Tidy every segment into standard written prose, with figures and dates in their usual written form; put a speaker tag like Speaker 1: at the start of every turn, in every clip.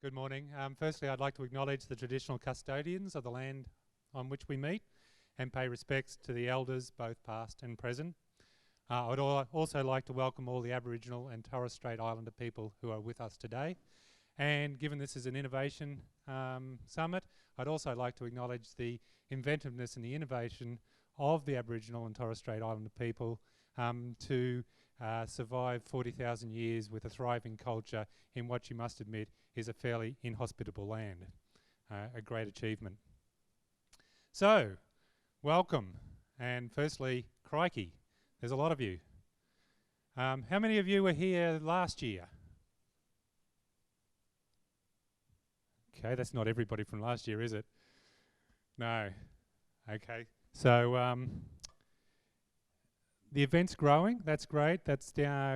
Speaker 1: Good morning. Firstly, I'd like to acknowledge the traditional custodians of the land on which we meet and pay respects to the elders, both past and present. I would also like to welcome all the Aboriginal and Torres Strait Islander people who are with us today. And given this is an innovation summit, I'd also like to acknowledge the inventiveness and the innovation of the Aboriginal and Torres Strait Islander people to survive 40,000 years with a thriving culture in what you must admit is a fairly inhospitable land. A great achievement. So, welcome. And firstly, crikey, there's a lot of you. How many of you were here last year? Okay, that's not everybody from last year, is it? No. Okay. So, the event's growing. That's great. That's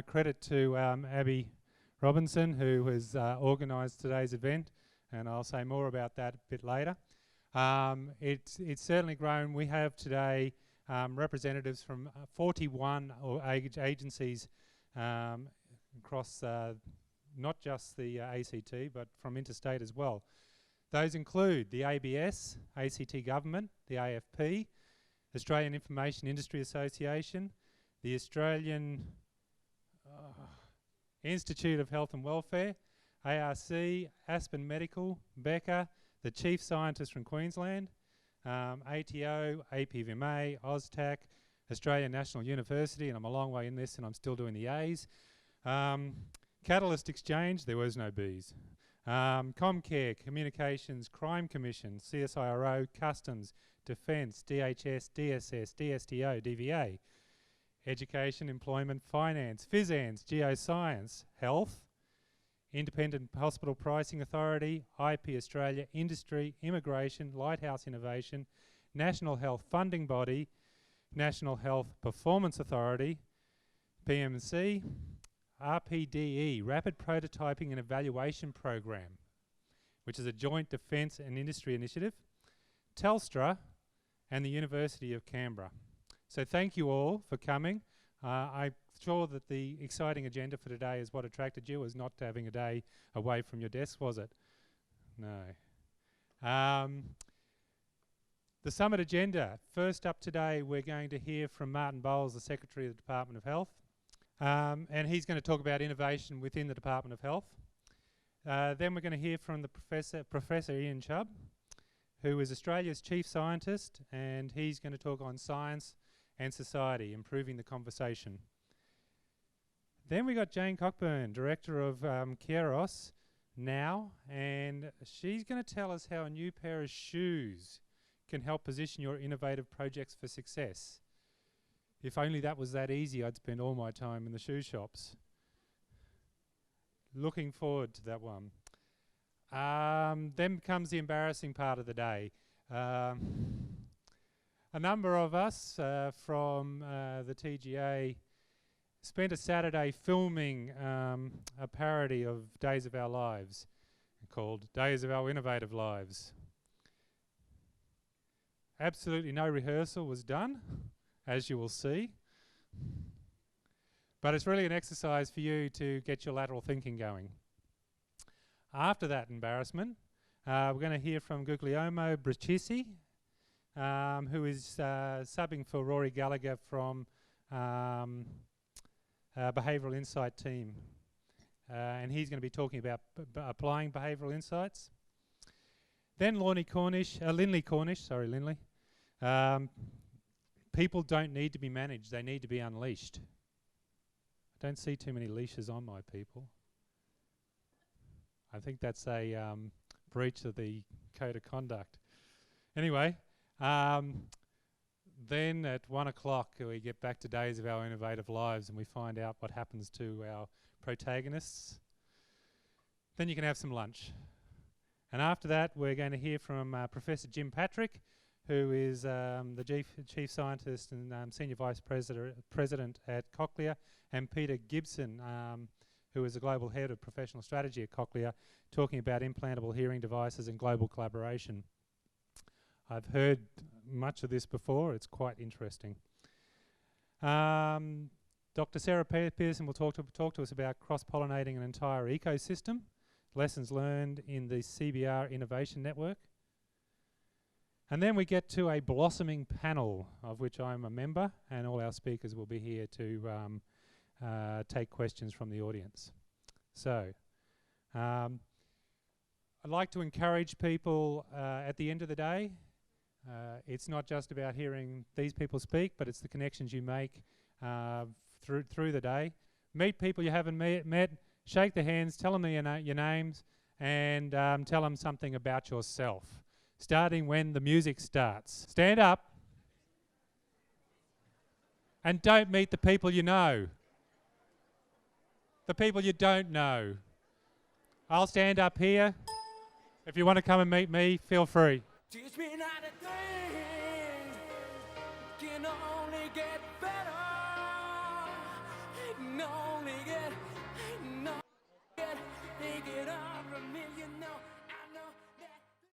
Speaker 1: credit to Abby Robinson, who has organised today's event, and I'll say more about that a bit later. It's certainly grown. We have today representatives from 41 agencies across not just the ACT, but from interstate as well. Those include the ABS, ACT Government, the AFP, Australian Information Industry Association, the Australian Institute of Health and Welfare, ARC, Aspen Medical, Becca, the Chief Scientist from Queensland, ATO, APVMA, AUSTAC, Australian National University, and I'm a long way in this and I'm still doing the A's. Catalyst Exchange, there was no B's. Comcare, Communications, Crime Commission, CSIRO, Customs, Defence, DHS, DSS, DSTO, DVA, Education, Employment, Finance, FISANS, Geoscience, Health, Independent Hospital Pricing Authority, IP Australia, Industry, Immigration, Lighthouse Innovation, National Health Funding Body, National Health Performance Authority, PMC, RPDE, Rapid Prototyping and Evaluation Program, which is a joint defence and industry initiative, Telstra, and the University of Canberra. So thank you all for coming. I'm sure that the exciting agenda for today is what attracted you, was not having a day away from your desk, was it? No. The summit agenda. First up today, we're going to hear from Martin Bowles, the Secretary of the Department of Health. And he's going to talk about innovation within the Department of Health. Then we're going to hear from the Professor Ian Chubb, who is Australia's Chief Scientist, and he's going to talk on science and society, improving the conversation. Then we got Jane Cockburn, Director of Kairos now, and she's going to tell us how a new pair of shoes can help position your innovative projects for success. If only that was that easy, I'd spend all my time in the shoe shops. Looking forward to that one. Then comes the embarrassing part of the day. A number of us from the TGA spent a Saturday filming a parody of Days of Our Lives called Days of Our Innovative Lives. Absolutely no rehearsal was done, as you will see. But it's really an exercise for you to get your lateral thinking going. After that embarrassment, we're going to hear from Guglielmo Bricisi, who is subbing for Rory Gallagher from Behavioural Insight team. And he's going to be talking about applying behavioural insights. Then Linley Cornish. People don't need to be managed, they need to be unleashed. I don't see too many leashes on my people. I think that's a breach of the code of conduct. Anyway, then at 1 o'clock we get back to Days of Our Innovative Lives and we find out what happens to our protagonists. Then you can have some lunch. And after that we're going to hear from Professor Jim Patrick, who is the Chief Scientist and Senior Vice President at Cochlear, and Peter Gibson, who is the Global Head of Professional Strategy at Cochlear, talking about implantable hearing devices and global collaboration. I've heard much of this before. It's quite interesting. Dr. Sarah Pearson will talk to us about cross-pollinating an entire ecosystem. lessons learned in the CBR Innovation Network. And then we get to a blossoming panel, of which I'm a member, and all our speakers will be here to take questions from the audience. So, I'd like to encourage people at the end of the day. It's not just about hearing these people speak, but it's the connections you make through the day. Meet people you haven't met, shake their hands, tell them your names, and tell them something about yourself, starting when the music starts. Stand up and don't meet the people you know. The people you don't know. I'll stand up here. If you want to come and meet me, feel free.
Speaker 2: Teach me not a thing, can only get better. Ignore